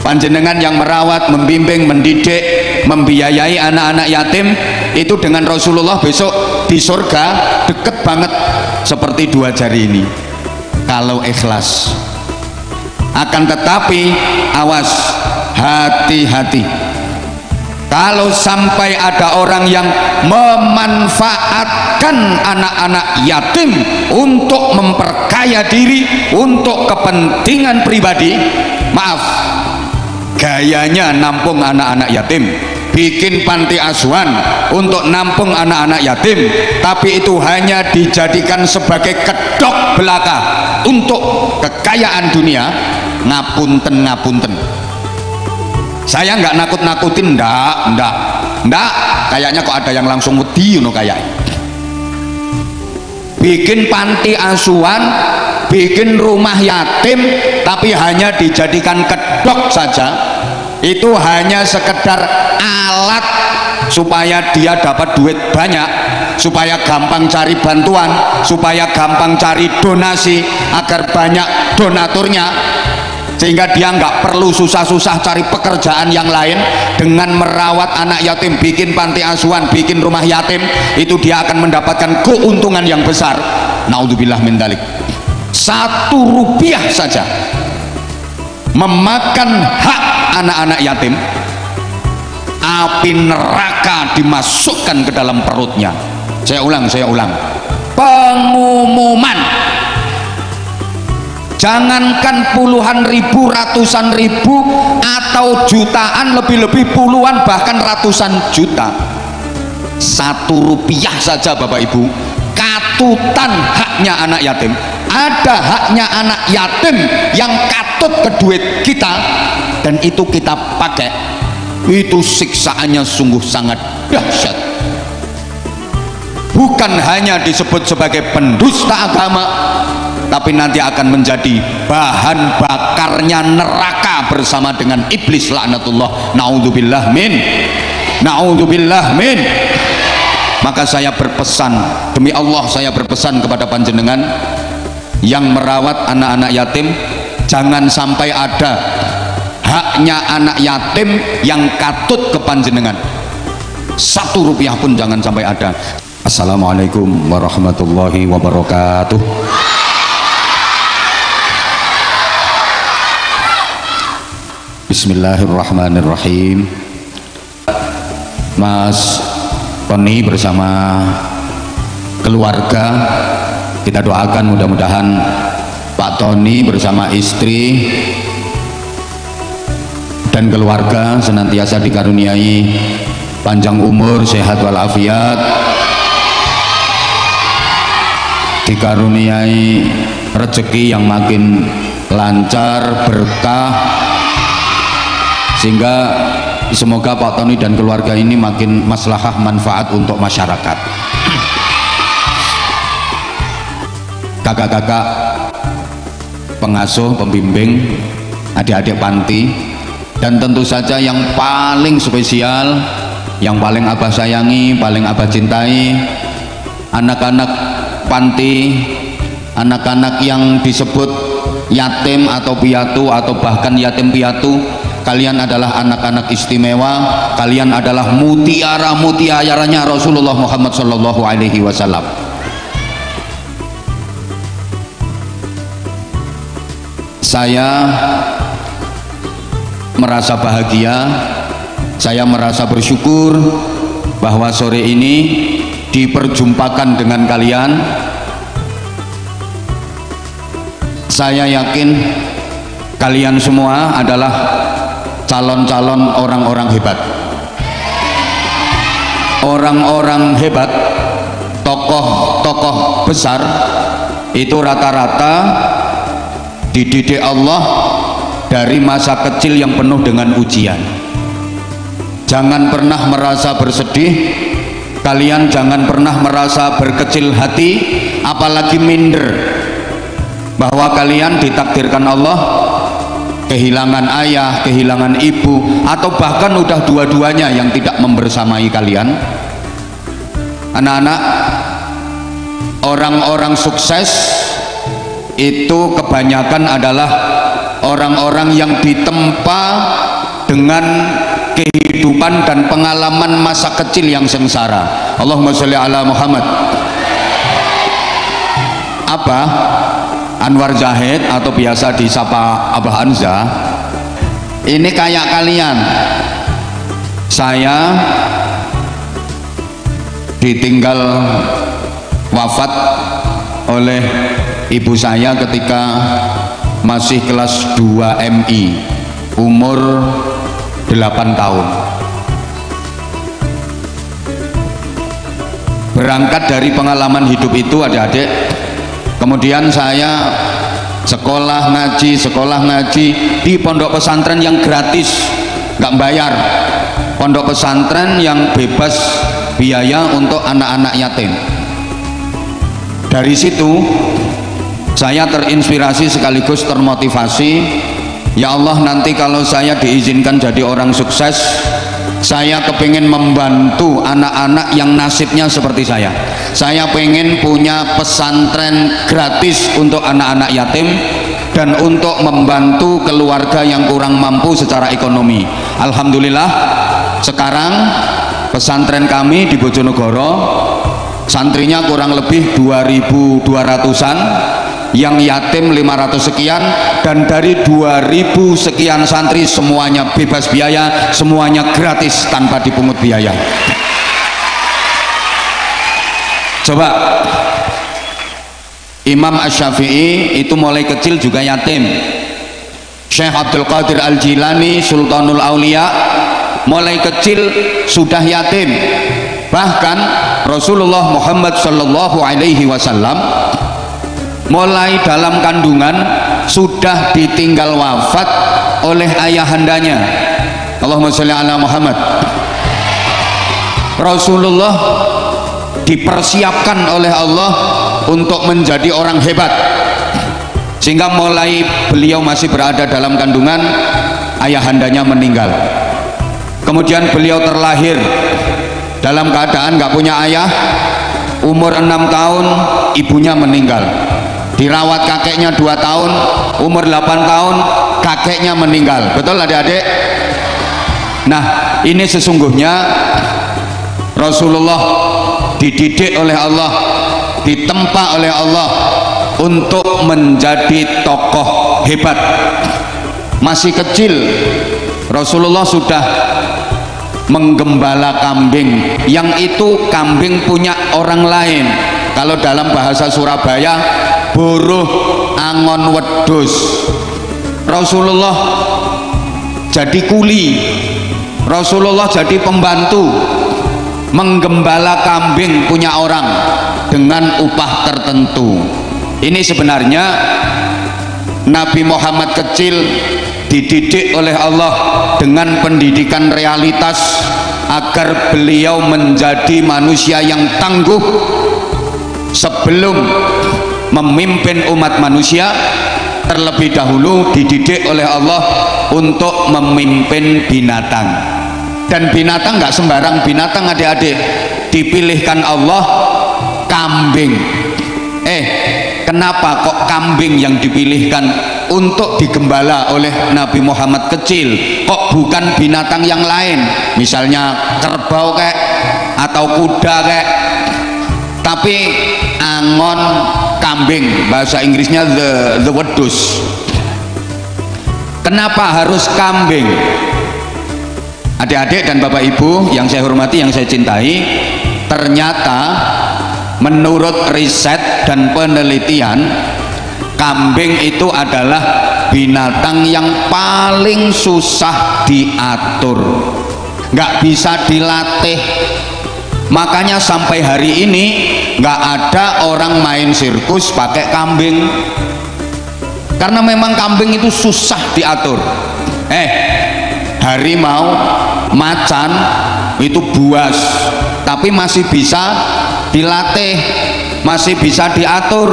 Panjenengan yang merawat, membimbing, mendidik, membiayai anak-anak yatim itu dengan Rasulullah besok di surga deket banget seperti dua jari ini kalau ikhlas. Akan tetapi awas, hati-hati kalau sampai ada orang yang memanfaatkan anak-anak yatim untuk memperkaya diri untuk kepentingan pribadi. Maaf, gayanya nampung anak-anak yatim, bikin panti asuhan untuk nampung anak-anak yatim, tapi itu hanya dijadikan sebagai kedok belaka untuk kekayaan dunia. Ngapunten, saya nggak nakut-nakutin, ndak, kayaknya kok ada yang langsung wedi no kayak bikin panti asuhan, bikin rumah yatim, tapi hanya dijadikan kedok saja. Itu hanya sekedar alat supaya dia dapat duit banyak, supaya gampang cari bantuan, supaya gampang cari donasi, agar banyak donaturnya, sehingga dia nggak perlu susah-susah cari pekerjaan yang lain. Dengan merawat anak yatim, bikin panti asuhan, bikin rumah yatim, itu dia akan mendapatkan keuntungan yang besar. Naudzubillah min dzalik. 1 rupiah saja memakan hak anak-anak yatim, api neraka dimasukkan ke dalam perutnya. Saya ulang, pengumuman. Jangankan puluhan ribu, ratusan ribu, atau jutaan, lebih-lebih puluhan bahkan ratusan juta, 1 rupiah saja Bapak Ibu, katutan haknya anak yatim. Ada haknya anak yatim yang katut ke duit kita, dan itu kita pakai, itu siksaannya sungguh sangat dahsyat. Bukan hanya disebut sebagai pendusta agama, tapi nanti akan menjadi bahan bakarnya neraka bersama dengan iblis laknatullah. Naudzubillah min. Maka saya berpesan, demi Allah saya berpesan kepada panjenengan yang merawat anak-anak yatim, jangan sampai ada haknya anak yatim yang katut ke panjenengan. 1 rupiah pun jangan sampai ada. Assalamualaikum warahmatullahi wabarakatuh. Bismillahirrahmanirrahim. Mas Tony bersama keluarga, kita doakan mudah-mudahan Pak Tony bersama istri dan keluarga senantiasa dikaruniai panjang umur, sehat walafiat, dikaruniai rezeki yang makin lancar, berkah, sehingga semoga Pak Tony dan keluarga ini makin maslahah manfaat untuk masyarakat. Kakak-kakak pengasuh, pembimbing, adik-adik panti, dan tentu saja yang paling spesial, yang paling Abah sayangi, paling Abah cintai, anak-anak panti, anak-anak yang disebut yatim atau piatu, atau bahkan yatim piatu. Kalian adalah anak-anak istimewa, kalian adalah mutiara-mutiaranya Rasulullah Muhammad sallallahu alaihi wasallam. Saya merasa bahagia, saya merasa bersyukur bahwa sore ini diperjumpakan dengan kalian. Saya yakin kalian semua adalah calon-calon orang-orang hebat, orang-orang hebat, tokoh-tokoh besar. Itu rata-rata dididik Allah dari masa kecil yang penuh dengan ujian. Jangan pernah merasa bersedih, kalian jangan pernah merasa berkecil hati, apalagi minder, bahwa kalian ditakdirkan Allah kehilangan ayah, kehilangan ibu, atau bahkan udah dua-duanya yang tidak membersamai kalian. Anak-anak, orang-orang sukses itu kebanyakan adalah orang-orang yang ditempa dengan kehidupan dan pengalaman masa kecil yang sengsara. Allahumma sholli ala Muhammad. Abah Anwar Zahid atau biasa disapa Abah Anza ini kayak kalian. Saya ditinggal wafat oleh ibu saya ketika masih kelas 2 MI, umur 8 tahun. Berangkat dari pengalaman hidup itu adik-adik, kemudian saya sekolah ngaji di pondok pesantren yang gratis, nggak bayar, pondok pesantren yang bebas biaya untuk anak-anak yatim. Dari situ saya terinspirasi sekaligus termotivasi, ya Allah, nanti kalau saya diizinkan jadi orang sukses, saya kepingin membantu anak-anak yang nasibnya seperti saya. Saya pengen punya pesantren gratis untuk anak-anak yatim dan untuk membantu keluarga yang kurang mampu secara ekonomi. Alhamdulillah sekarang pesantren kami di Bojonegoro santrinya kurang lebih 2.200-an, yang yatim 500 sekian, dan dari 2.000 sekian santri semuanya bebas biaya, semuanya gratis tanpa dipungut biaya. Coba Imam Asy-Syafi'i itu mulai kecil juga yatim. Syekh Abdul Qadir Al-Jilani Sultanul Aulia mulai kecil sudah yatim. Bahkan Rasulullah Muhammad Sallallahu Alaihi Wasallam mulai dalam kandungan sudah ditinggal wafat oleh ayahandanya. Allahumma sholli ala Muhammad. Rasulullah dipersiapkan oleh Allah untuk menjadi orang hebat, sehingga mulai beliau masih berada dalam kandungan ayahandanya meninggal. Kemudian beliau terlahir dalam keadaan nggak punya ayah, umur 6 tahun ibunya meninggal, dirawat kakeknya 2 tahun, umur 8 tahun kakeknya meninggal. Betul adik-adik? Nah, ini sesungguhnya Rasulullah dididik oleh Allah, ditempa oleh Allah untuk menjadi tokoh hebat. Masih kecil Rasulullah sudah menggembala kambing, yang itu kambing punya orang lain. Kalau dalam bahasa Surabaya, buruh angon wedus. Rasulullah jadi kuli, Rasulullah jadi pembantu menggembala kambing punya orang dengan upah tertentu. Ini sebenarnya Nabi Muhammad kecil dididik oleh Allah dengan pendidikan realitas agar beliau menjadi manusia yang tangguh sebelum memimpin umat manusia. Terlebih dahulu dididik oleh Allah untuk memimpin binatang, dan binatang nggak sembarang binatang adik-adik, dipilihkan Allah kambing. Kenapa kok kambing yang dipilihkan untuk digembala oleh Nabi Muhammad kecil, kok bukan binatang yang lain, misalnya kerbau kayak atau kuda kayak, tapi angon kambing, bahasa Inggrisnya the wedus. Kenapa harus kambing? Adik-adik dan bapak ibu yang saya hormati, yang saya cintai, ternyata menurut riset dan penelitian, kambing itu adalah binatang yang paling susah diatur, nggak bisa dilatih. Makanya sampai hari ini nggak ada orang main sirkus pakai kambing, karena memang kambing itu susah diatur. Harimau, macan itu buas, tapi masih bisa dilatih, masih bisa diatur.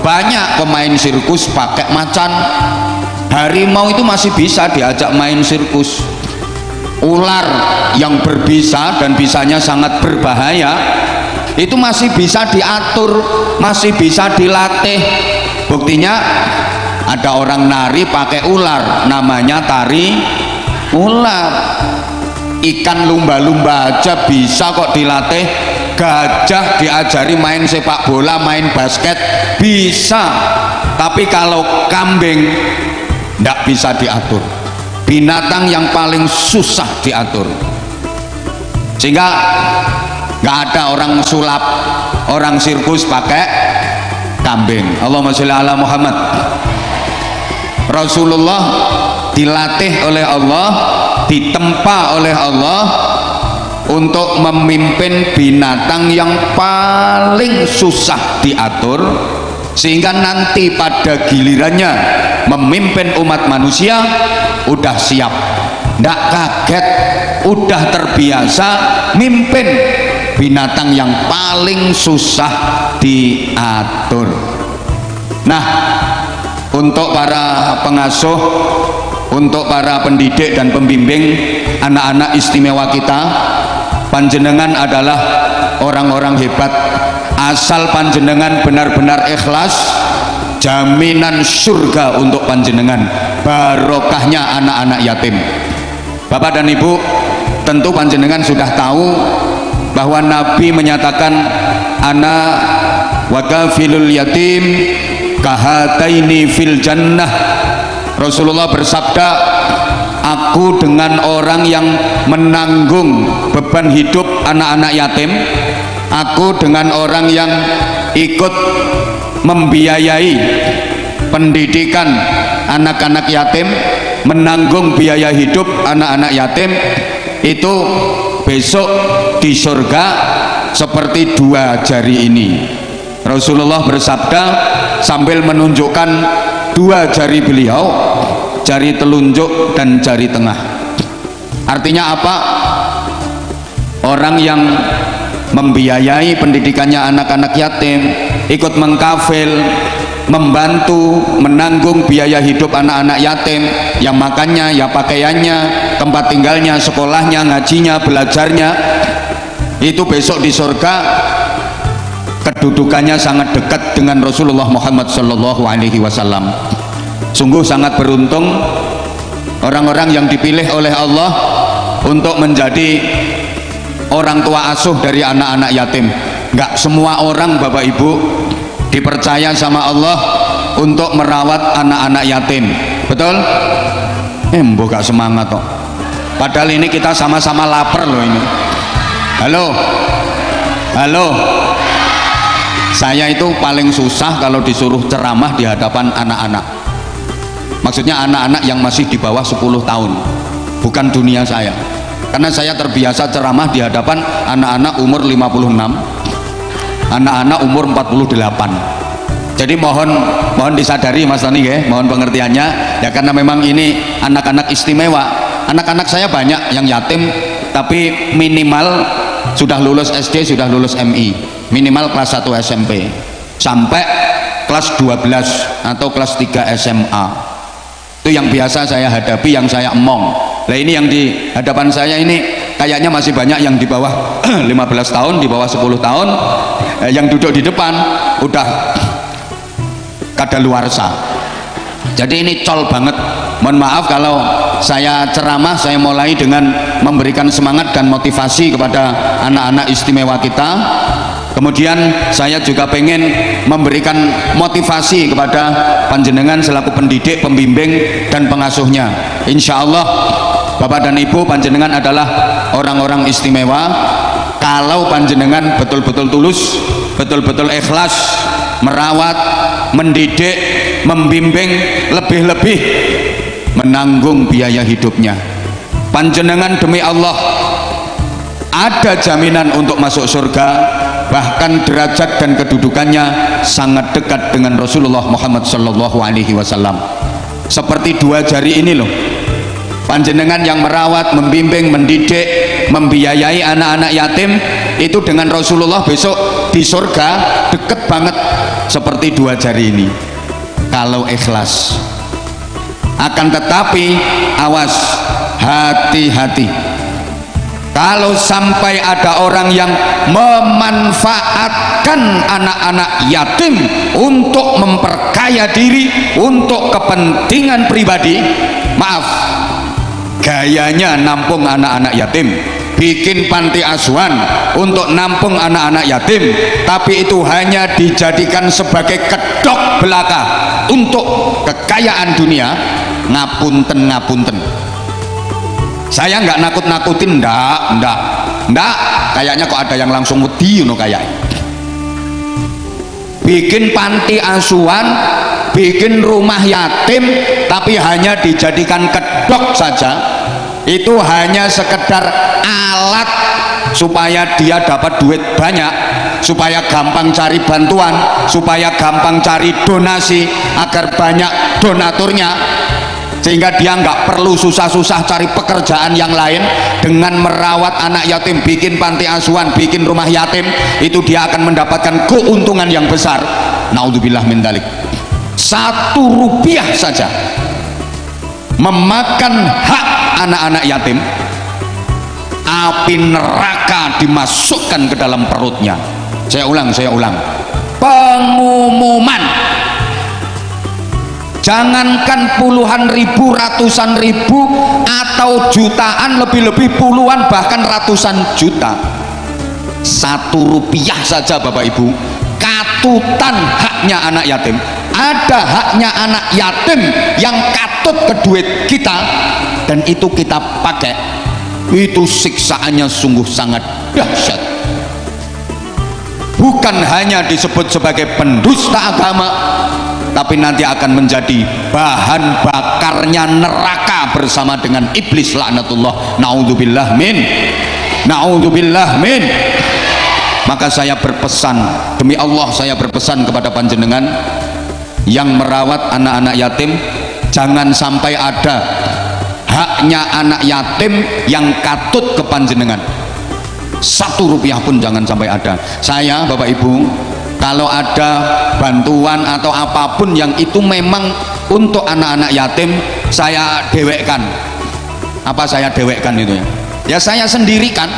Banyak pemain sirkus pakai macan. Harimau itu masih bisa diajak main sirkus. Ular yang berbisa dan bisanya sangat berbahaya itu masih bisa diatur, masih bisa dilatih. Buktinya Ada orang nari pakai ular, namanya tari ular. Ikan lumba-lumba aja bisa kok dilatih. Gajah diajari main sepak bola, main basket bisa. Tapi kalau kambing tidak bisa diatur. Binatang yang paling susah diatur. Sehingga nggak ada orang sulap, orang sirkus pakai kambing. Allahumma sholli ala Muhammad. Rasulullah dilatih oleh Allah, ditempa oleh Allah untuk memimpin binatang yang paling susah diatur, sehingga nanti pada gilirannya memimpin umat manusia udah siap, nggak kaget, udah terbiasa mimpin binatang yang paling susah diatur. Nah, untuk para pengasuh, untuk para pendidik dan pembimbing anak-anak istimewa kita, panjenengan adalah orang-orang hebat. Asal panjenengan benar-benar ikhlas, jaminan surga untuk panjenengan, barokahnya anak-anak yatim. Bapak dan Ibu, tentu panjenengan sudah tahu bahwa Nabi menyatakan ana wa kafilul yatim kahataini fil jannah. Rasulullah bersabda, aku dengan orang yang menanggung beban hidup anak-anak yatim, aku dengan orang yang ikut membiayai pendidikan anak-anak yatim, menanggung biaya hidup anak-anak yatim, itu besok di surga seperti dua jari ini. Rasulullah bersabda sambil menunjukkan dua jari beliau, jari telunjuk dan jari tengah. Artinya apa? Orang yang membiayai pendidikannya anak-anak yatim, ikut mengkafil, membantu menanggung biaya hidup anak-anak yatim, yang makannya, ya pakaiannya, tempat tinggalnya, sekolahnya, ngajinya, belajarnya, itu besok di surga kedudukannya sangat dekat dengan Rasulullah Muhammad Sallallahu Alaihi Wasallam. Sungguh sangat beruntung orang-orang yang dipilih oleh Allah untuk menjadi orang tua asuh dari anak-anak yatim. Nggak semua orang, Bapak Ibu, dipercaya sama Allah untuk merawat anak-anak yatim. Betul? Mbok gak semangat kok. Padahal ini kita sama-sama lapar loh ini. Halo, halo. Saya itu paling susah kalau disuruh ceramah di hadapan anak-anak. Maksudnya anak-anak yang masih di bawah 10 tahun, bukan dunia saya. Karena saya terbiasa ceramah di hadapan anak-anak umur 56, anak-anak umur 48. Jadi mohon disadari Mas Tony ya, mohon pengertiannya ya, karena memang ini anak-anak istimewa. Anak-anak saya banyak yang yatim, tapi minimal sudah lulus SD, sudah lulus MI, minimal kelas 1 SMP sampai kelas 12 atau kelas 3 SMA. Itu yang biasa saya hadapi, yang saya emong. Nah ini yang di hadapan saya ini kayaknya masih banyak yang di bawah 15 tahun, di bawah 10 tahun, yang duduk di depan udah kadaluarsa. Jadi ini col banget. Mohon maaf kalau saya ceramah, saya mulai dengan memberikan semangat dan motivasi kepada anak-anak istimewa kita. Kemudian saya juga pengen memberikan motivasi kepada panjenengan selaku pendidik, pembimbing dan pengasuhnya. Insya Allah Bapak dan Ibu, panjenengan adalah orang-orang istimewa kalau panjenengan betul-betul tulus, betul-betul ikhlas merawat, mendidik, membimbing, lebih-lebih menanggung biaya hidupnya. Panjenengan demi Allah ada jaminan untuk masuk surga, bahkan derajat dan kedudukannya sangat dekat dengan Rasulullah Muhammad Sallallahu Alaihi Wasallam. Seperti dua jari ini loh, panjenengan yang merawat, membimbing, mendidik, membiayai anak-anak yatim, itu dengan Rasulullah besok di surga deket banget seperti dua jari ini kalau ikhlas. Akan tetapi awas, hati-hati, Kalau sampai ada orang yang memanfaatkan anak-anak yatim untuk memperkaya diri, untuk kepentingan pribadi, maaf, gayanya nampung anak-anak yatim, bikin panti asuhan untuk nampung anak-anak yatim, tapi itu hanya dijadikan sebagai kedok belaka untuk kekayaan dunia. Ngapunten, ngapunten, saya nggak nakut-nakutin, ndak, kayaknya kok ada yang langsung wedi, kayak bikin panti asuhan, bikin rumah yatim, tapi hanya dijadikan kedok saja. Itu hanya sekedar alat supaya dia dapat duit banyak, supaya gampang cari bantuan, supaya gampang cari donasi, agar banyak donaturnya, sehingga dia nggak perlu susah-susah cari pekerjaan yang lain. Dengan merawat anak yatim, bikin panti asuhan, bikin rumah yatim, itu dia akan mendapatkan keuntungan yang besar. Naudzubillah min dzalik. 1 rupiah saja memakan hak anak-anak yatim, api neraka dimasukkan ke dalam perutnya. Saya ulang, pengumuman. Jangankan puluhan ribu, ratusan ribu, atau jutaan, lebih-lebih puluhan, bahkan ratusan juta, 1 rupiah saja Bapak Ibu, katutan haknya anak yatim. Ada haknya anak yatim yang katut ke duit kita, dan itu kita pakai, itu siksaannya sungguh sangat dahsyat. Bukan hanya disebut sebagai pendusta agama, tapi nanti akan menjadi bahan bakarnya neraka bersama dengan iblis laknatullah. Naudzubillah min. Maka saya berpesan, demi Allah saya berpesan kepada panjenengan yang merawat anak-anak yatim, jangan sampai ada haknya anak yatim yang katut ke panjenengan. 1 rupiah pun jangan sampai ada. Saya, Bapak Ibu, kalau ada bantuan atau apapun yang itu memang untuk anak-anak yatim, saya dewekkan. Apa saya dewekkan itu ya? Ya saya sendirikan.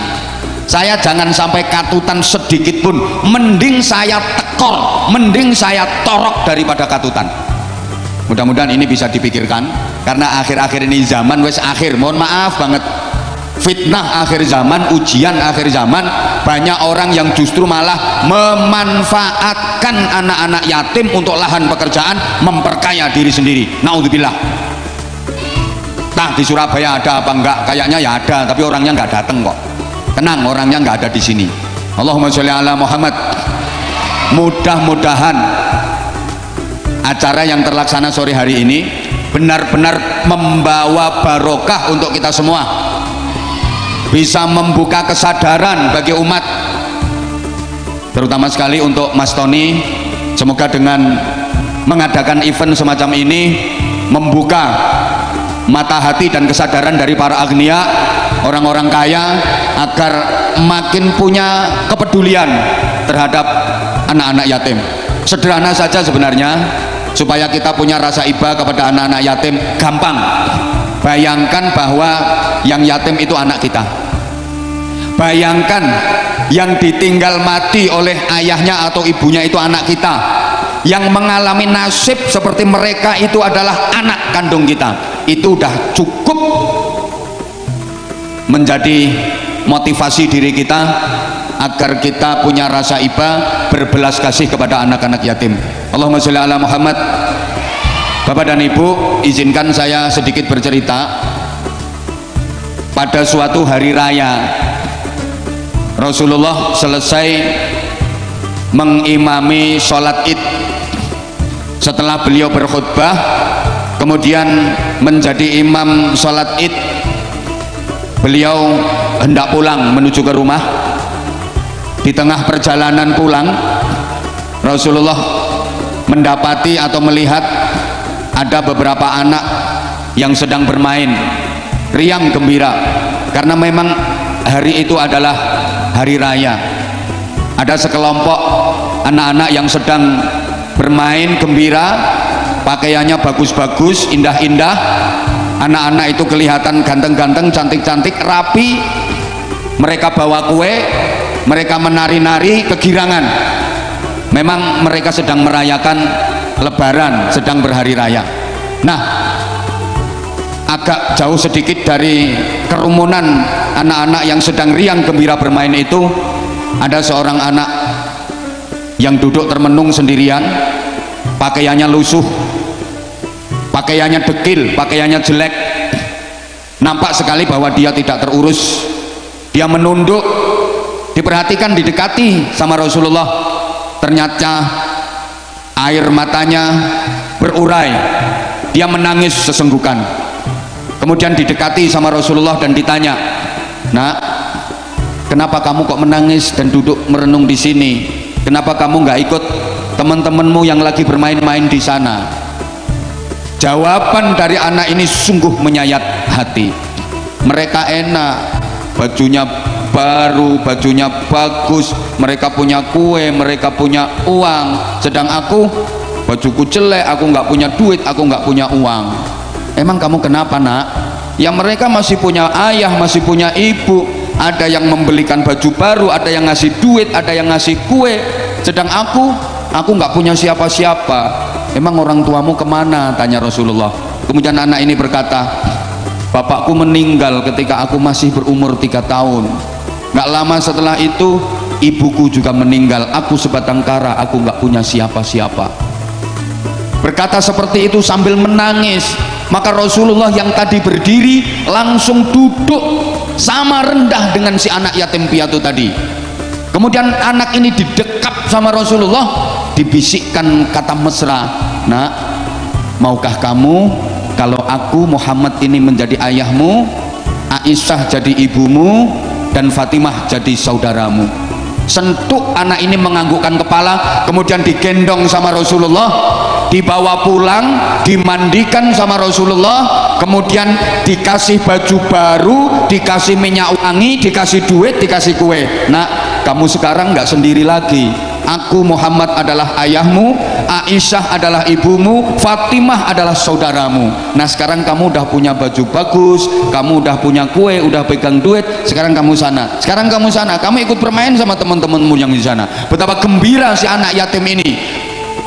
Saya jangan sampai katutan sedikit pun. Mending saya tekor, mending saya torok daripada katutan. Mudah-mudahan ini bisa dipikirkan, karena akhir-akhir ini zaman wes akhir, mohon maaf banget, fitnah akhir zaman, ujian akhir zaman. Banyak orang yang justru malah memanfaatkan anak-anak yatim untuk lahan pekerjaan, memperkaya diri sendiri. Naudzubillah. Nah, di Surabaya ada apa enggak? Kayaknya ya ada, tapi orangnya enggak datang kok. Tenang, orangnya enggak ada di sini. Allahumma sholli ala Muhammad. Mudah-mudahan acara yang terlaksana sore hari ini benar-benar membawa barokah untuk kita semua, bisa membuka kesadaran bagi umat, terutama sekali untuk Mas Tony. Semoga dengan mengadakan event semacam ini membuka mata hati dan kesadaran dari para agnia, orang-orang kaya, agar makin punya kepedulian terhadap anak-anak yatim. Sederhana saja sebenarnya, supaya kita punya rasa iba kepada anak-anak yatim. Gampang, bayangkan bahwa yang yatim itu anak kita. Bayangkan yang ditinggal mati oleh ayahnya atau ibunya itu anak kita. Yang mengalami nasib seperti mereka itu adalah anak kandung kita. Itu udah cukup menjadi motivasi diri kita agar kita punya rasa iba, berbelas kasih kepada anak-anak yatim. Allahumma sholli ala Muhammad. Bapak dan Ibu, izinkan saya sedikit bercerita. Pada suatu hari raya, Rasulullah selesai mengimami sholat id. Setelah beliau berkhutbah, kemudian menjadi imam sholat id, beliau hendak pulang menuju ke rumah. Di tengah perjalanan pulang, Rasulullah mendapati atau melihat ada beberapa anak yang sedang bermain riang gembira, karena memang hari itu adalah hari raya. Ada sekelompok anak-anak yang sedang bermain gembira, pakaiannya bagus-bagus, indah-indah. Anak-anak itu kelihatan ganteng-ganteng, cantik-cantik, rapi. mereka bawa kue, mereka menari-nari kegirangan. Memang mereka sedang merayakan lebaran, sedang berhari raya. Nah, agak jauh sedikit dari kerumunan anak-anak yang sedang riang gembira bermain itu, ada seorang anak yang duduk termenung sendirian, pakaiannya lusuh, pakaiannya dekil, pakaiannya jelek, nampak sekali bahwa dia tidak terurus. Dia menunduk, diperhatikan, didekati sama Rasulullah, ternyata air matanya berurai, dia menangis sesenggukan. Kemudian didekati sama Rasulullah dan ditanya, "Nak, kenapa kamu kok menangis dan duduk merenung di sini? Kenapa kamu nggak ikut teman-temanmu yang lagi bermain-main di sana?" Jawaban dari anak ini sungguh menyayat hati. Mereka enak, bajunya baru, bajunya bagus, mereka punya kue, mereka punya uang, sedang aku bajuku jelek, aku nggak punya duit, aku nggak punya uang. Emang kamu kenapa, Nak? Ya mereka masih punya ayah, masih punya ibu, ada yang membelikan baju baru, ada yang ngasih duit, ada yang ngasih kue, sedang aku nggak punya siapa-siapa. Emang orang tuamu kemana? Tanya Rasulullah. Kemudian anak ini berkata, bapakku meninggal ketika aku masih berumur 3 tahun. Nggak lama setelah itu ibuku juga meninggal, aku sebatang kara, aku nggak punya siapa-siapa. Berkata seperti itu sambil menangis. Maka Rasulullah yang tadi berdiri langsung duduk sama rendah dengan si anak yatim piatu tadi. Kemudian anak ini didekap sama Rasulullah, dibisikkan kata mesra, "Nak, maukah kamu kalau aku Muhammad ini menjadi ayahmu, Aisyah jadi ibumu, dan Fatimah jadi saudaramu?" Sentuk anak ini menganggukkan kepala, kemudian digendong sama Rasulullah, dibawa pulang, dimandikan sama Rasulullah, kemudian dikasih baju baru, dikasih minyak wangi, dikasih duit, dikasih kue. "Nak, kamu sekarang nggak sendiri lagi. Aku Muhammad adalah ayahmu, Aisyah adalah ibumu, Fatimah adalah saudaramu. Nah sekarang kamu udah punya baju bagus, kamu udah punya kue, udah pegang duit, sekarang kamu sana. Sekarang kamu sana, kamu ikut bermain sama teman-temanmu yang di sana." Betapa gembira si anak yatim ini.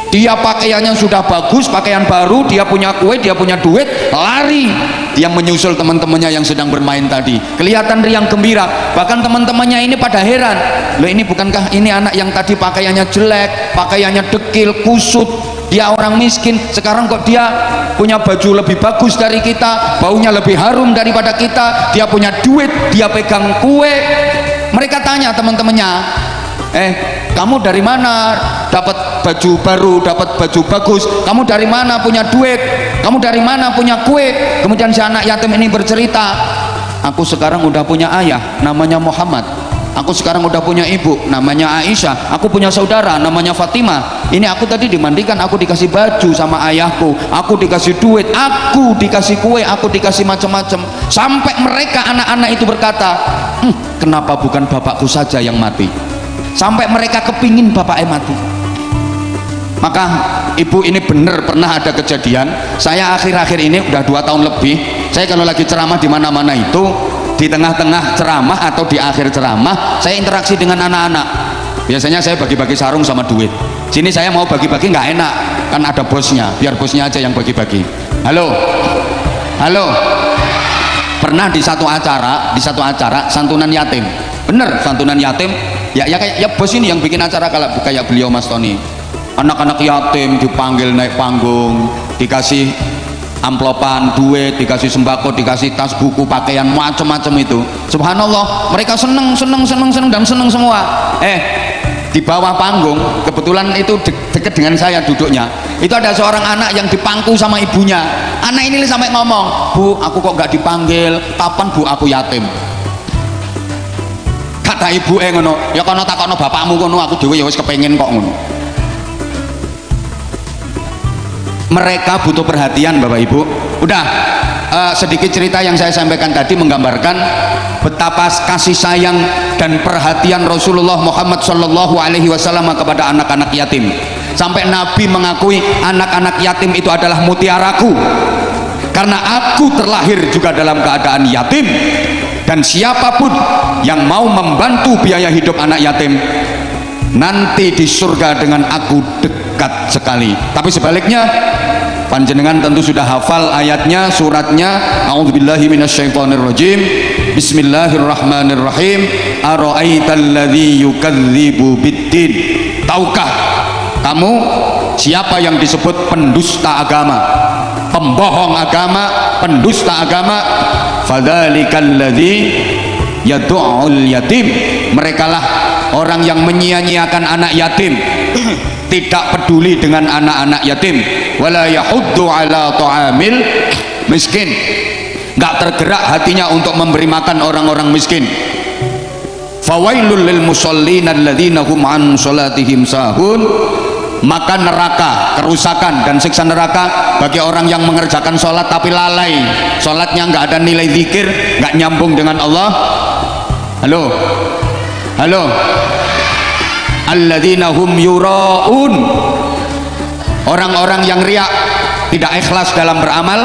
Dia pakaiannya sudah bagus, pakaian baru, dia punya kue, dia punya duit, lari dia menyusul teman-temannya yang sedang bermain tadi. Kelihatan riang gembira, bahkan teman-temannya ini pada heran, "Loh, ini bukankah ini anak yang tadi pakaiannya jelek, pakaiannya dekil, kusut, dia orang miskin, sekarang kok dia punya baju lebih bagus dari kita, baunya lebih harum daripada kita, dia punya duit, dia pegang kue." Mereka tanya teman-temannya, "Kamu dari mana dapat baju baru, dapat baju bagus? Kamu dari mana punya duit? Kamu dari mana punya kue?" Kemudian si anak yatim ini bercerita, "Aku sekarang udah punya ayah, namanya Muhammad. Aku sekarang udah punya ibu, namanya Aisyah. Aku punya saudara, namanya Fatimah. Ini aku tadi dimandikan, aku dikasih baju sama ayahku, aku dikasih duit, aku dikasih kue, aku dikasih macam-macam." Sampai mereka anak-anak itu berkata, "Kenapa bukan bapakku saja yang mati?" Sampai mereka kepingin bapaknya mati. Maka ibu ini benar pernah ada kejadian. Saya akhir-akhir ini udah 2 tahun lebih, saya kalau lagi ceramah di mana-mana itu, di tengah-tengah ceramah atau di akhir ceramah, saya interaksi dengan anak-anak. Biasanya saya bagi-bagi sarung sama duit. Sini saya mau bagi-bagi nggak enak, kan ada bosnya, biar bosnya aja yang bagi-bagi. Halo, pernah di satu acara santunan yatim. Bener, santunan yatim. Ya bos ini yang bikin acara kayak beliau Mas Tony. Anak-anak yatim dipanggil naik panggung, dikasih amplopan, duit, dikasih sembako, dikasih tas, buku, pakaian, macam-macam itu. Subhanallah, mereka seneng dan seneng semua. Di bawah panggung, kebetulan itu deket dengan saya duduknya, itu ada seorang anak yang dipangku sama ibunya. Anak ini sampai ngomong, "Bu, aku kok gak dipanggil, kapan Bu aku yatim?" Kata ibu ngono, "Ya kono takono bapakmu kono, aku dhewe ya wis kepengin kok ngono." Mereka butuh perhatian Bapak Ibu. Udah, sedikit cerita yang saya sampaikan tadi menggambarkan betapa kasih sayang dan perhatian Rasulullah Muhammad SAW kepada anak-anak yatim. Sampai Nabi mengakui anak-anak yatim itu adalah mutiaraku, karena aku terlahir juga dalam keadaan yatim. Dan siapapun yang mau membantu biaya hidup anak yatim, nanti di surga dengan aku dekat sekali. Tapi sebaliknya, panjenengan tentu sudah hafal ayatnya, suratnya. A'udzubillahi minasyaitonirrajim. Bismillahirrahmanirrahim. Ara'aital ladzi yukadzibu biddin. Tahukah kamu siapa yang disebut pendusta agama, pembohong agama, pendusta agama? Fadzalikal ladzi yad'ul yatim. Merekalah orang yang menyia-nyiakan anak yatim, tidak peduli dengan anak-anak yatim. Wala yahuddu ala ta'amil miskin, nggak tergerak hatinya untuk memberi makan orang-orang miskin. Fawailul lil musallin alladzina hum an salatihim sahun. Maka neraka, kerusakan dan siksa neraka bagi orang yang mengerjakan sholat tapi lalai, sholatnya nggak ada nilai zikir, nggak nyambung dengan Allah. Halo, halo. Alladzina hum yura'un, orang-orang yang riak, tidak ikhlas dalam beramal.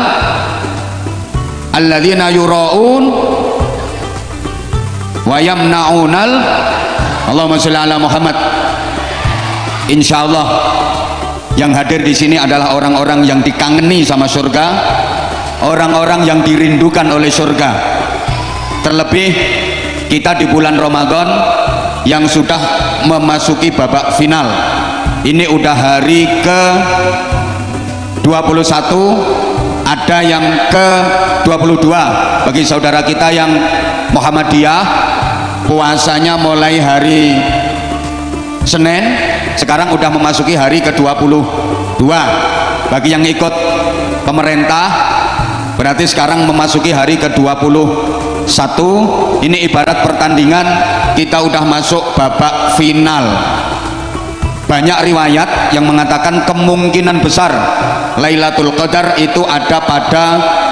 Alladzina yura'un wa yamna'unal. Allahumma sholli ala Muhammad. Insya Allah yang hadir di sini adalah orang-orang yang dikangeni sama surga, orang-orang yang dirindukan oleh surga. Terlebih kita di bulan Ramadan yang sudah memasuki babak final. Ini udah hari ke 21, ada yang ke 22 bagi saudara kita yang Muhammadiyah. Puasanya mulai hari Senin, sekarang udah memasuki hari ke-22. Bagi yang ikut pemerintah berarti sekarang memasuki hari ke-21. Ini ibarat pertandingan, kita udah masuk babak final. Banyak riwayat yang mengatakan kemungkinan besar Lailatul Qadar itu ada pada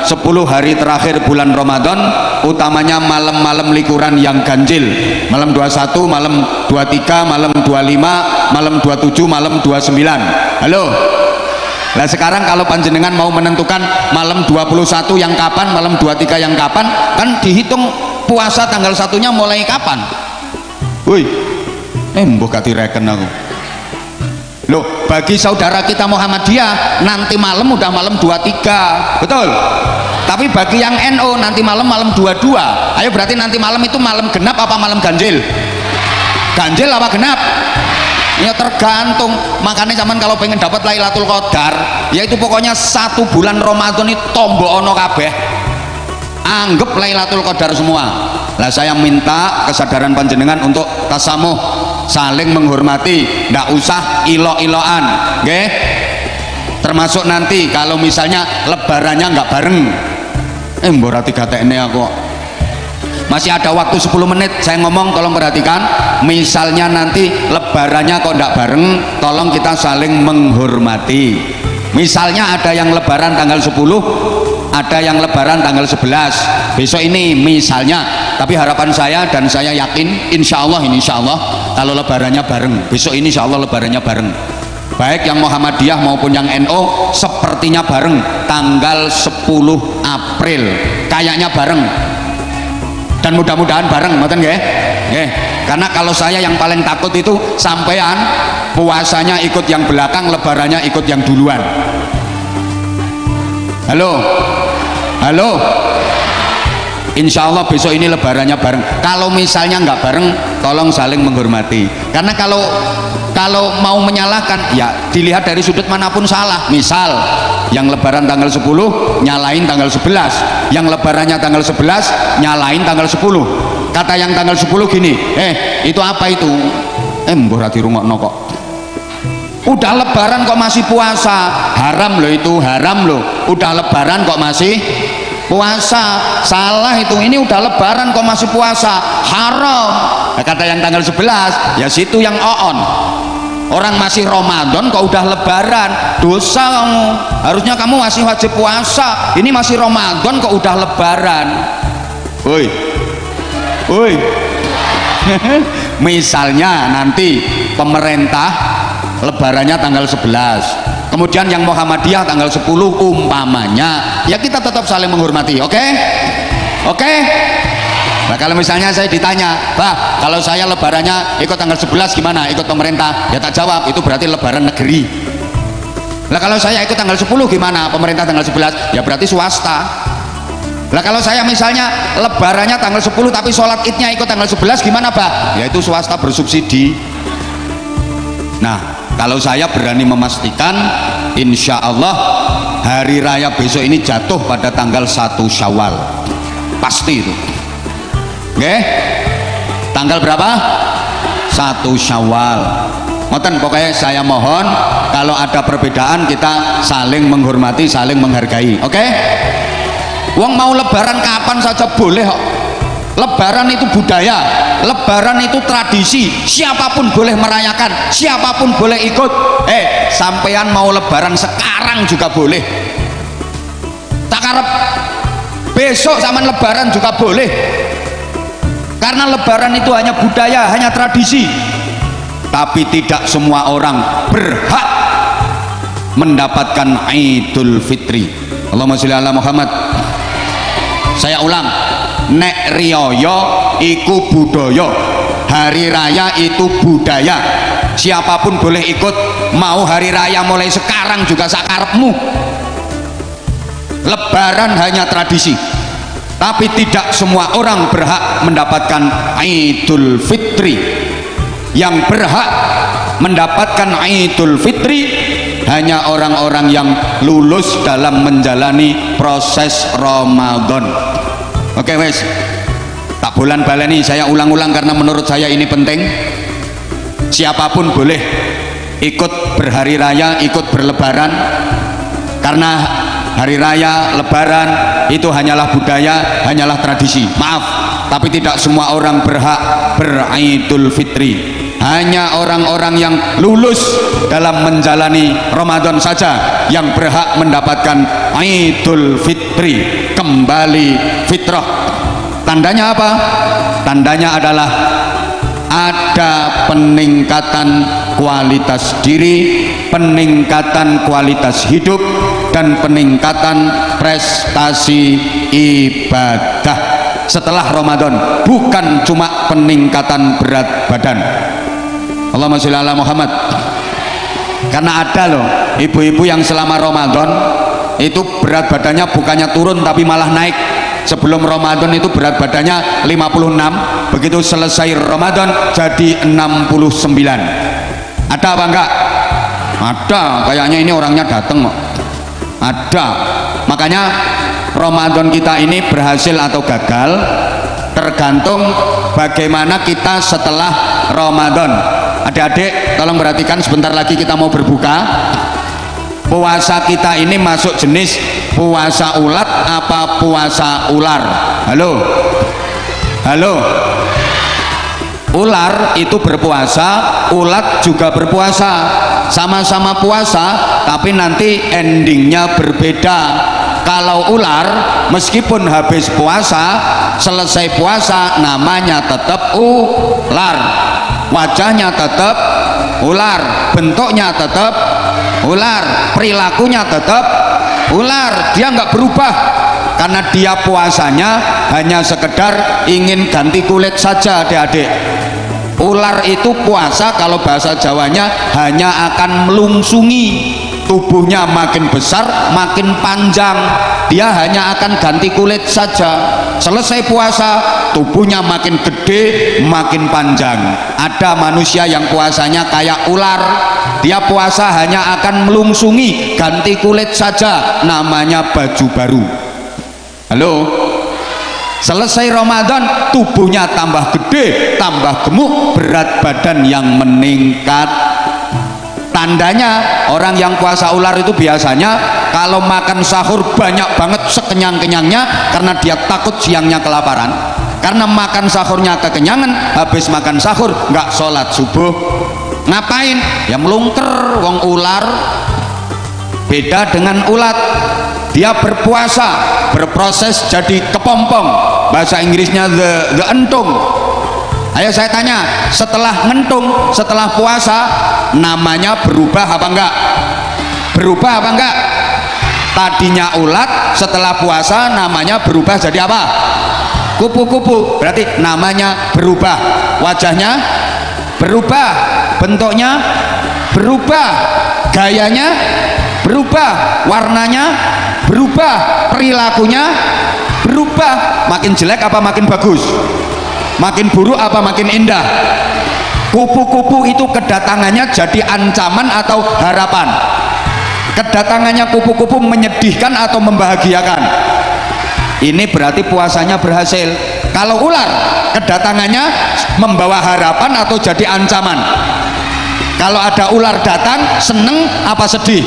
10 hari terakhir bulan Ramadan, utamanya malam-malam likuran yang ganjil, malam 21, malam 23, malam 25, malam 27, malam 29. Halo. Nah sekarang kalau panjenengan mau menentukan malam 21 yang kapan, malam 23 yang kapan, kan dihitung puasa tanggal 1-nya mulai kapan? Woi, mbok gak direken aku. Loh, bagi saudara kita Muhammadiyah nanti malam udah malam 23, betul. Tapi bagi yang NU nanti malam 22. Ayo berarti nanti malam itu malam genap apa malam ganjil? Ganjil apa genap? Ya tergantung. Makanya zaman kalau pengen dapat Lailatul Qadar, yaitu pokoknya 1 bulan Ramadan ini tombok ono kabeh, anggap Lailatul Qadar semua. Lah saya minta kesadaran panjenengan untuk tasamuh, saling menghormati, ndak usah ilo-iloan, nggih. Termasuk nanti kalau misalnya lebarannya nggak bareng, mbora 3 tekne aku masih ada waktu 10 menit saya ngomong, tolong perhatikan. Misalnya nanti lebarannya kok ndak bareng, tolong kita saling menghormati. Misalnya ada yang lebaran tanggal 10, ada yang lebaran tanggal 11 besok ini misalnya, tapi harapan saya dan saya yakin insya Allah kalau lebarannya bareng besok ini, insya Allah lebarannya bareng, baik yang Muhammadiyah maupun yang NU sepertinya bareng tanggal 10 April kayaknya bareng, dan mudah-mudahan bareng, ngoten nggih? Nggih. Karena kalau saya yang paling takut itu sampean puasanya ikut yang belakang, lebarannya ikut yang duluan. Halo, halo. Insya Allah besok ini lebarannya bareng. Kalau misalnya nggak bareng, tolong saling menghormati. Karena kalau mau menyalahkan, ya dilihat dari sudut manapun salah. Misal yang lebaran tanggal 10 nyalain tanggal 11, yang lebarannya tanggal 11 nyalain tanggal 10. Kata yang tanggal 10 gini, itu apa itu? Mbok ra dirungokno kok. Udah lebaran kok masih puasa, haram loh itu, haram loh. Udah lebaran kok masih puasa, salah itu. Ini udah lebaran kok masih puasa, haram. Nah, kata yang tanggal 11, ya situ yang on. Orang masih Ramadan kok udah lebaran, dosa kamu. Harusnya kamu masih wajib puasa. Ini masih Ramadan kok udah lebaran. Woi, woi. Misalnya nanti pemerintah lebarannya tanggal 11, kemudian yang Muhammadiyah tanggal 10 umpamanya, ya kita tetap saling menghormati. Oke? Oke? Nah, kalau misalnya saya ditanya, "Bah, kalau saya lebarannya ikut tanggal 11 gimana? Ikut pemerintah?" Ya tak jawab, itu berarti lebaran negeri. Lah kalau saya ikut tanggal 10 gimana? Pemerintah tanggal 11? Ya berarti swasta. Lah kalau saya misalnya lebarannya tanggal 10 tapi sholat idnya ikut tanggal 11 gimana, Bah? Ya itu swasta bersubsidi. Nah, kalau saya berani memastikan insya Allah hari raya besok ini jatuh pada tanggal 1 Syawal. Pasti itu. Oke? Tanggal berapa? 1 Syawal. Ngoten, pokoknya saya mohon kalau ada perbedaan kita saling menghormati, saling menghargai. Oke? Wong mau lebaran kapan saja boleh kok. Lebaran itu budaya, lebaran itu tradisi, siapapun boleh merayakan, siapapun boleh ikut. Sampean mau lebaran sekarang juga boleh, tak karep besok zaman lebaran juga boleh, karena lebaran itu hanya budaya, hanya tradisi. Tapi tidak semua orang berhak mendapatkan Idul Fitri. Allahumma sholli ala Muhammad. Saya ulang, nek riyaya iku budaya, hari raya itu budaya, siapapun boleh ikut. Mau hari raya mulai sekarang juga sakarepmu. Lebaran hanya tradisi, tapi tidak semua orang berhak mendapatkan Idul Fitri. Yang berhak mendapatkan Idul Fitri hanya orang-orang yang lulus dalam menjalani proses Ramadan. Oke wes, tak bulan baleni, saya ulang-ulang karena menurut saya ini penting. Siapapun boleh ikut berhari raya, ikut berlebaran, karena hari raya lebaran itu hanyalah budaya, hanyalah tradisi. Maaf, tapi tidak semua orang berhak beridul fitri. Hanya orang-orang yang lulus dalam menjalani Ramadan saja yang berhak mendapatkan Idul Fitri, kembali fitrah. Tandanya apa? Tandanya adalah ada peningkatan kualitas diri, peningkatan kualitas hidup, dan peningkatan prestasi ibadah setelah Ramadan, bukan cuma peningkatan berat badan. Allahumma sholli ala Muhammad. Karena ada loh ibu-ibu yang selama Ramadan itu berat badannya bukannya turun tapi malah naik. Sebelum Ramadan itu berat badannya 56, begitu selesai Ramadan jadi 69. Ada apa enggak? Ada, kayaknya ini orangnya datang kok. Ada. Makanya Ramadan kita ini berhasil atau gagal tergantung bagaimana kita setelah Ramadan. Adik-adik tolong perhatikan, sebentar lagi kita mau berbuka. Puasa kita ini masuk jenis puasa ulat apa puasa ular? Halo? Halo? Ular itu berpuasa, ulat juga berpuasa, sama-sama puasa tapi nanti endingnya berbeda. Kalau ular meskipun habis puasa, selesai puasa namanya tetap ular, wajahnya tetap ular, bentuknya tetap ular, perilakunya tetap ular, dia nggak berubah karena dia puasanya hanya sekedar ingin ganti kulit saja. Adik-adik, ular itu puasa kalau bahasa Jawanya hanya akan melungsungi, tubuhnya makin besar makin panjang, dia hanya akan ganti kulit saja. Selesai puasa tubuhnya makin gede makin panjang. Ada manusia yang puasanya kayak ular, dia puasa hanya akan melungsungi, ganti kulit saja, namanya baju baru. Halo? Selesai Ramadan tubuhnya tambah gede, tambah gemuk, berat badan yang meningkat. Tandanya orang yang puasa ular itu biasanya kalau makan sahur banyak banget sekenyang-kenyangnya karena dia takut siangnya kelaparan. Karena makan sahurnya kekenyangan, habis makan sahur nggak sholat subuh. Ngapain? Ya melungker. Wong ular beda dengan ulat, dia berpuasa, berproses jadi kepompong, bahasa Inggrisnya the entung. Ayo saya tanya, setelah ngentung, setelah puasa namanya berubah apa enggak? Berubah apa enggak? Tadinya ulat, setelah puasa namanya berubah jadi apa? kupu-kupu, berarti namanya berubah, wajahnya berubah, bentuknya berubah, gayanya berubah, warnanya berubah, perilakunya berubah. Makin jelek apa makin bagus? Makin buruk apa makin indah? Kupu-kupu itu kedatangannya jadi ancaman atau harapan? Kedatangannya kupu-kupu menyedihkan atau membahagiakan? Ini berarti puasanya berhasil. Kalau ular, kedatangannya membawa harapan atau jadi ancaman? Kalau ada ular datang, seneng apa sedih?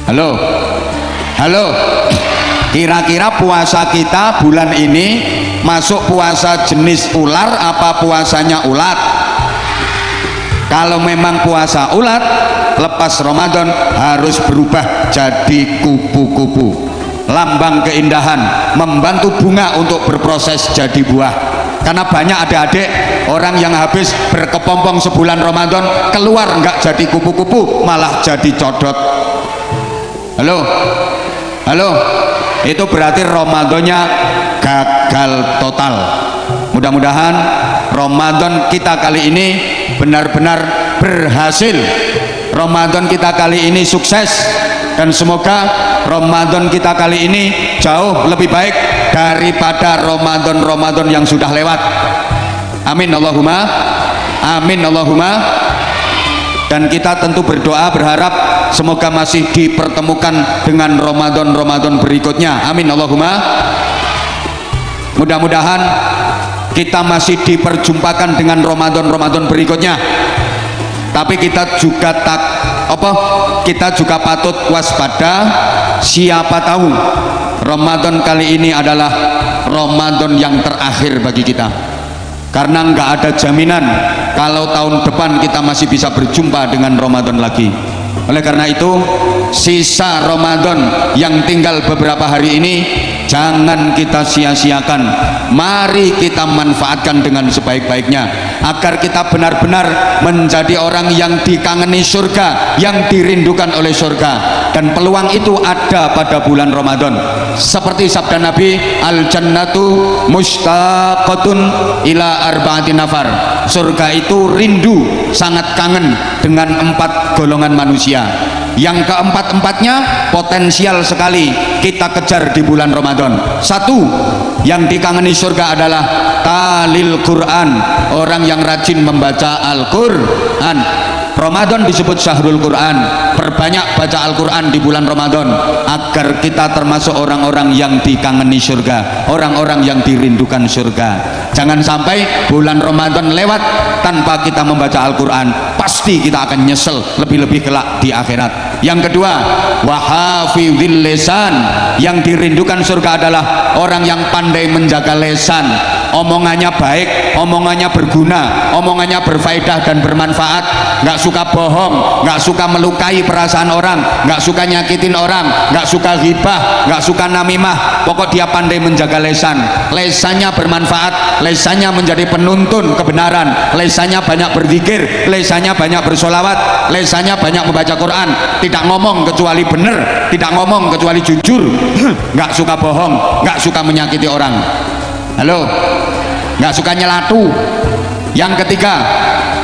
Halo, halo. Kira-kira puasa kita bulan ini masuk puasa jenis ular apa puasanya ulat? Kalau memang puasa ulat, lepas Ramadan harus berubah jadi kupu-kupu, lambang keindahan, membantu bunga untuk berproses jadi buah. Karena banyak adik-adik orang yang habis berkepompong sebulan Ramadan keluar nggak jadi kupu-kupu, malah jadi codot. Halo, halo. Itu berarti Ramadannya gagal total. Mudah-mudahan Ramadan kita kali ini benar-benar berhasil. Ramadan kita kali ini sukses, dan semoga Ramadan kita kali ini jauh lebih baik daripada Ramadan yang sudah lewat. Amin Allahumma, amin Allahumma. Dan kita tentu berdoa berharap semoga masih dipertemukan dengan Ramadan berikutnya. Amin Allahumma. Mudah-mudahan kita masih diperjumpakan dengan Ramadan berikutnya. Tapi kita juga kita juga patut waspada. Siapa tahu Ramadan kali ini adalah Ramadan yang terakhir bagi kita, karena nggak ada jaminan kalau tahun depan kita masih bisa berjumpa dengan Ramadan lagi. Oleh karena itu, sisa Ramadan yang tinggal beberapa hari ini jangan kita sia-siakan. Mari kita manfaatkan dengan sebaik-baiknya agar kita benar-benar menjadi orang yang dikangeni surga, yang dirindukan oleh surga. Dan peluang itu ada pada bulan Ramadan. Seperti sabda Nabi, al-jannatu mustaqatun ila arba'ati nafar. Surga itu rindu, sangat kangen dengan 4 golongan manusia. Yang keempat-empatnya potensial sekali kita kejar di bulan Ramadan. Satu, yang dikangeni surga adalah talil Quran, orang yang rajin membaca Al-Quran. Ramadan disebut syahrul Quran. Perbanyak baca Al-Quran di bulan Ramadan agar kita termasuk orang-orang yang dikangeni surga, orang-orang yang dirindukan surga. Jangan sampai bulan Ramadan lewat tanpa kita membaca Al-Quran. Pasti kita akan nyesel lebih-lebih kelak di akhirat. Yang kedua, wahafizil lisan, yang dirindukan surga adalah orang yang pandai menjaga lisan. Omongannya baik, omongannya berguna, omongannya berfaedah dan bermanfaat, nggak suka bohong, nggak suka melukai perasaan orang, nggak suka nyakitin orang, nggak suka ghibah, nggak suka namimah. Pokok dia pandai menjaga lisan. Lisannya bermanfaat, lisannya menjadi penuntun kebenaran, lisannya banyak berzikir, lisannya banyak bersolawat, lisannya banyak membaca Quran, tidak ngomong kecuali benar, tidak ngomong kecuali jujur, nggak suka bohong, nggak suka menyakiti orang. Halo, nggak suka nyelatu. Yang ketiga,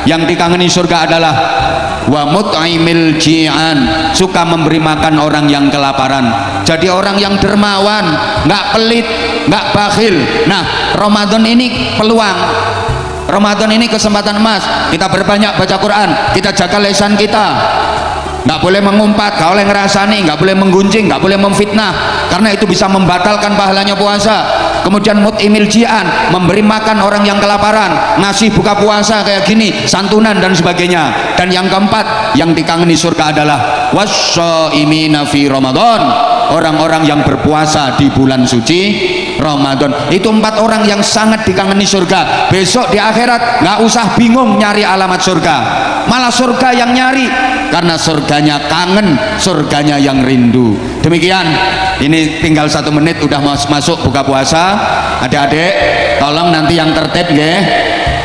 yang dikangeni surga adalah wa mut'imil ji'an, suka memberi makan orang yang kelaparan. Jadi orang yang dermawan, nggak pelit, nggak bakhil. Nah, Ramadan ini peluang, Ramadan ini kesempatan emas. Kita berbanyak baca Quran, kita jaga lisan kita, nggak boleh mengumpat, nggak boleh ngerasani, nggak boleh menggunjing, nggak boleh memfitnah, karena itu bisa membatalkan pahalanya puasa. Kemudian mut'imil ji'an, memberi makan orang yang kelaparan, ngasih buka puasa kayak gini, santunan dan sebagainya. Dan yang keempat, yang dikangeni surga adalah wasya'imina fi Ramadan, orang-orang yang berpuasa di bulan suci Ramadan. Itu 4 orang yang sangat dikangeni surga. Besok di akhirat nggak usah bingung nyari alamat surga, malah surga yang nyari, karena surganya kangen, surganya yang rindu. Demikian, ini tinggal 1 menit udah masuk buka puasa. Adik-adik tolong nanti yang tertib ya,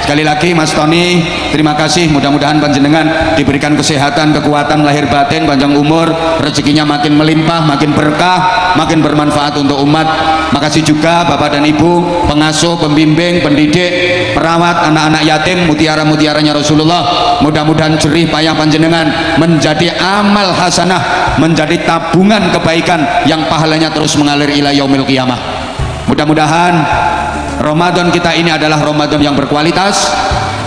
sekali lagi Mas Tony, terima kasih, mudah-mudahan panjenengan diberikan kesehatan, kekuatan lahir batin, panjang umur, rezekinya makin melimpah, makin berkah, makin bermanfaat untuk umat. Makasih juga Bapak dan Ibu, pengasuh, pembimbing, pendidik, perawat anak-anak yatim, mutiara-mutiaranya Rasulullah. Mudah-mudahan jerih payah panjenengan menjadi amal hasanah, menjadi tabungan kebaikan yang pahalanya terus mengalir ila yaumil qiyamah. Mudah-mudahan Ramadan kita ini adalah Ramadan yang berkualitas.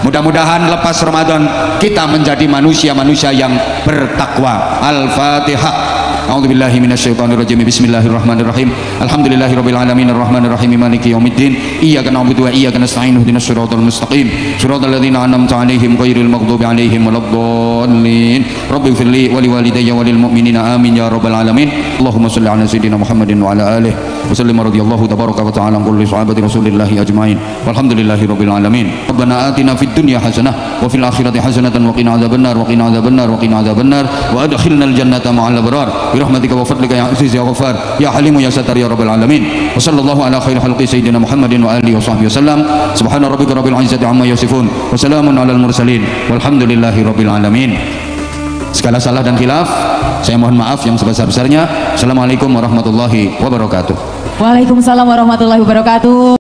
Mudah-mudahan lepas Ramadan kita menjadi manusia-manusia yang bertakwa. Al-Fatihah. A'udzubillahi minasyaitonirrajim. Bismillahirrahmanirrahim. Alhamdulillahirabbil alamin arrahmanirrahim maliki yaumiddin. Iyyaka na'budu wa iyyaka nasta'in ihdinas siratal mustaqim. Shiratal ladzina an'amta 'alaihim ghairil maghdubi 'alaihim waladdallin. Rabbighfirli wa liwalidayya wa lil mu'minina amin ya rabbal alamin. Allahumma shalli 'ala sayyidina Muhammadin wa 'ala alihi wa sallim radhiyallahu tabaraka wa ta'ala an kulli sahabati rasulillahi ajmain. Walhamdulillahirabbil alamin. Rabbana atina fid dunya hasanah wa fil akhirati hasanatan wa qina adzabannar wa qina adzabannar wa qina adzabannar wa adkhilnal jannata ma'al abrar. Rahmatika wa fadlika ya aziz ya ghafar ya halimu ya satar ya rabbal alamin. Wa sallallahu ala khairi khalqi sayyidina Muhammadin wa alihi wa sahbihi wasallam. Subhana rabbika rabbil izzati amma yasifun wa salamun alal mursalin walhamdulillahi rabbil alamin. Segala salah dan khilaf saya mohon maaf yang sebesar-besarnya. Assalamualaikum warahmatullahi wabarakatuh. Waalaikumsalam warahmatullahi wabarakatuh.